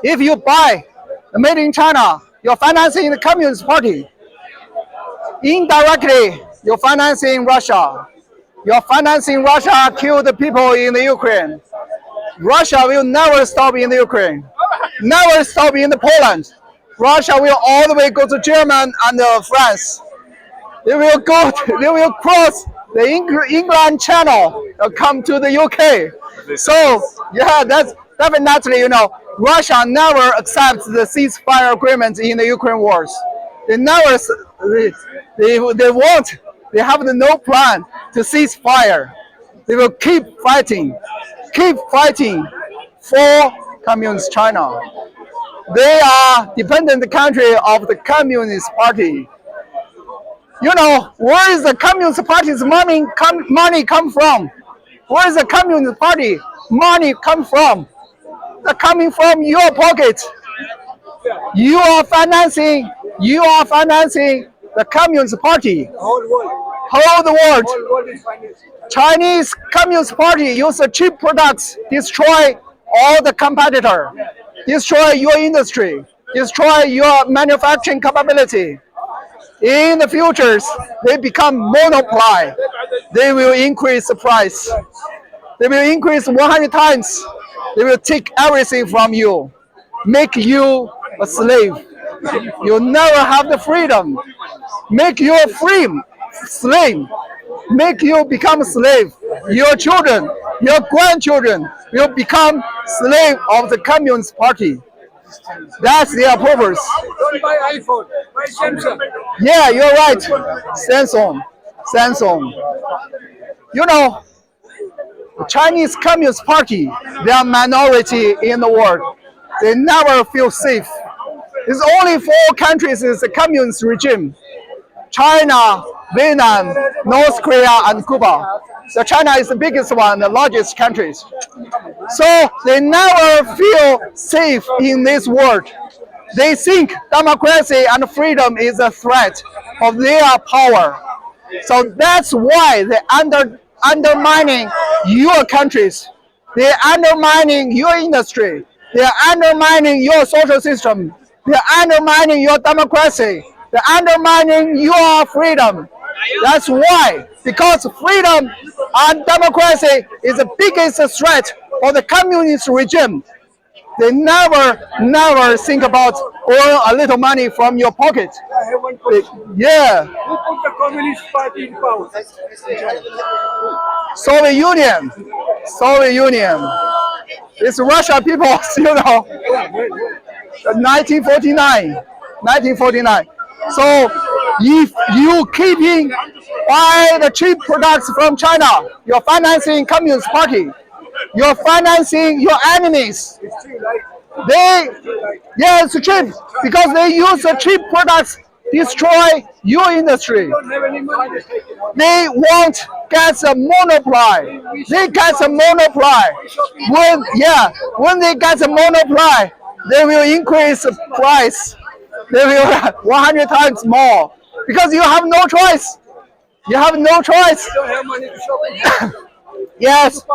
If you buy the made in China, you're financing the Communist Party. Indirectly, you're financing Russia. You're financing Russia kill the people in the Ukraine. Russia will never stop in the Ukraine, never stop in the Poland. Russia will all the way go to Germany and France. They will go. They will cross the England Channel and come to the UK. So yeah, that's definitely Russia never accepts the ceasefire agreement in the Ukraine wars. They never. They won't. They have no plan to cease fire. They will keep fighting for Communist China. They are dependent country of the Communist Party. Where is the Communist Party's money come from? Where is the Communist Party money come from? They're coming from your pocket. You are financing the Communist Party. Whole the world. Chinese Communist Party use the cheap products, destroy all the competitor, destroy your industry, destroy your manufacturing capability. In the futures, they become monopoly. They will increase the price. They will increase 100 times. They will take everything from you, make you a slave. You never have the freedom. Make you a free slave. Make you become a slave. Your children, your grandchildren will become slave of the Communist Party. That's their purpose. Don't buy iPhone, buy Samsung. Yeah, you're right. Samsung. The Chinese Communist Party, they are minority in the world. They never feel safe. There's only 4 countries is the communist regime: China, Vietnam, North Korea, and Cuba. So China is the biggest one, the largest countries. So they never feel safe in this world. They think democracy and freedom is a threat of their power. So that's why they undermining your countries. They're undermining your industry. They're undermining your social system. They're undermining your democracy. They're undermining your freedom. That's why, because freedom and democracy is the biggest threat for the communist regime. They never think about earn a little money from your pocket. I have one question. Yeah, Who put the Communist Party in power? Soviet Union. It's Russia people, 1949. So if you keeping buy the cheap products from China, you're financing Communist Party. You're financing your enemies. It's true, right? It's cheap because they use the cheap products destroy your industry. Don't have any money. They won't get a monopoly. They get a monopoly. When they get a monopoly, they will increase the price. They will 100 times more because you have no choice. You have no choice. Don't have money to shop. Yes,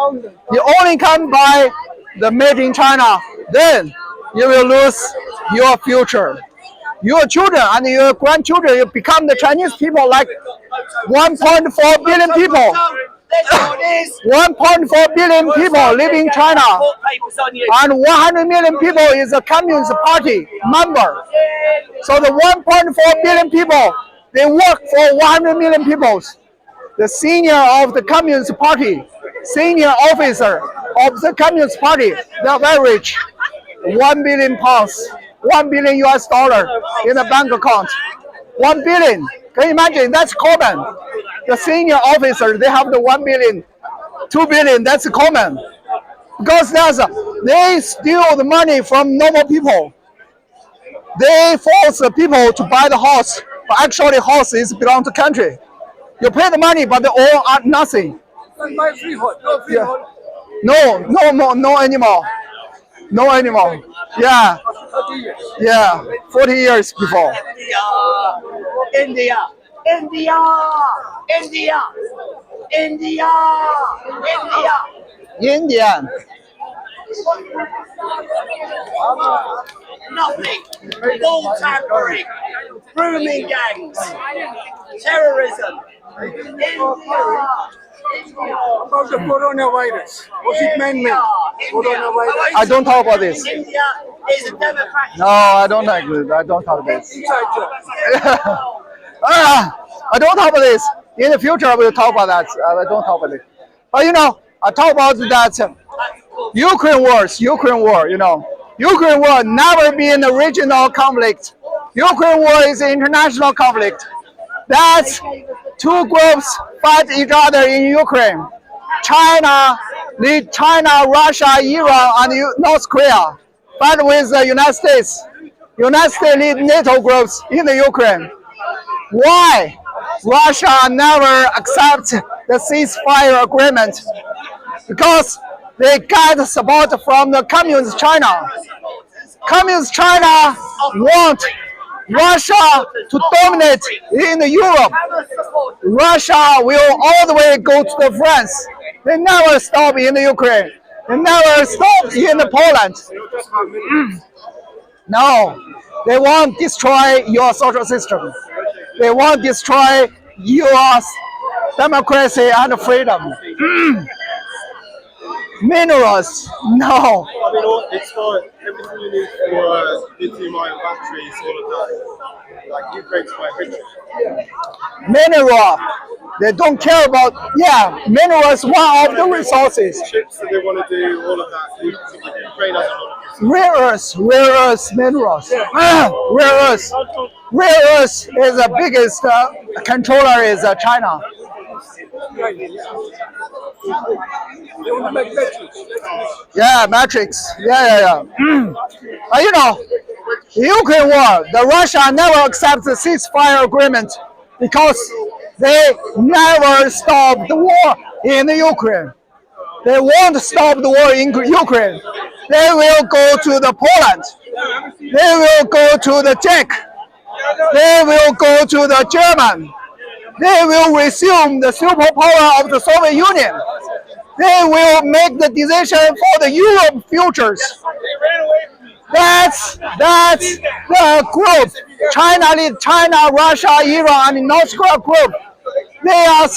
you only can buy the made in China. Then you will lose your future. Your children and your grandchildren will become the Chinese people, like 1.4 billion people. 1.4 billion people live in China, and 100 million people is a Communist Party member. So the 1.4 billion people, they work for 100 million people. The senior of the Communist Party, senior officer of the Communist Party, they are very rich. 1 billion pounds, 1 billion US dollar in a bank account. 1 billion. Can you imagine? That's common. The senior officer, they have the 1 billion, 2 billion, that's common. Because they steal the money from normal people. They force the people to buy the house, but actually horses belong to country. You pay the money, but they all are nothing. Don't buy freehold. No freehold. No anymore. No anymore. Yeah, 30 years. yeah, 40 years before. India. Indian. Nothing. Ball tampering. Grooming gangs. Terrorism. About the coronavirus. Was it man-made? Coronavirus. I don't talk about this. India is a democratic. No, I don't like this. I don't talk about this. Inside job. I don't talk about this. In the future, I will talk about that. I don't talk about it. But you know, I talk about that Ukraine war. You know, Ukraine war never been a regional conflict. Ukraine war is an international conflict. That's two groups fight each other in Ukraine. China, Russia, Iran, and North Korea fight with the United States. United States lead NATO groups in the Ukraine. Why Russia never accept the ceasefire agreement? Because they get support from the Communist China. Communist China want Russia to dominate in Europe. Russia will all the way go to the France. They never stop in the Ukraine. They never stop in Poland. No, they want to destroy your social system. They want to destroy your democracy and freedom. Minerals, no. I mean, it's got everything you need for lithium-ion batteries, all of that. Like Ukraine's quite rich. Mineral, they don't care about. Yeah, mineral is one of the resources. Chips that they want to do, all of that. Ukraine has a lot of this. Rare earths minerals. Rare earths is the biggest controller is China. They want to make batteries. Yeah, matrix. Yeah. You know, Ukraine war, the Russia never accepts the ceasefire agreement because they never stop the war in Ukraine. They won't stop the war in Ukraine. They will go to the Poland. They will go to the Czech. They will go to the German. They will resume the superpower of the Soviet Union. They will make the decision for the Europe futures. That's the group. China, Russia, Iran, and North Korea group. They are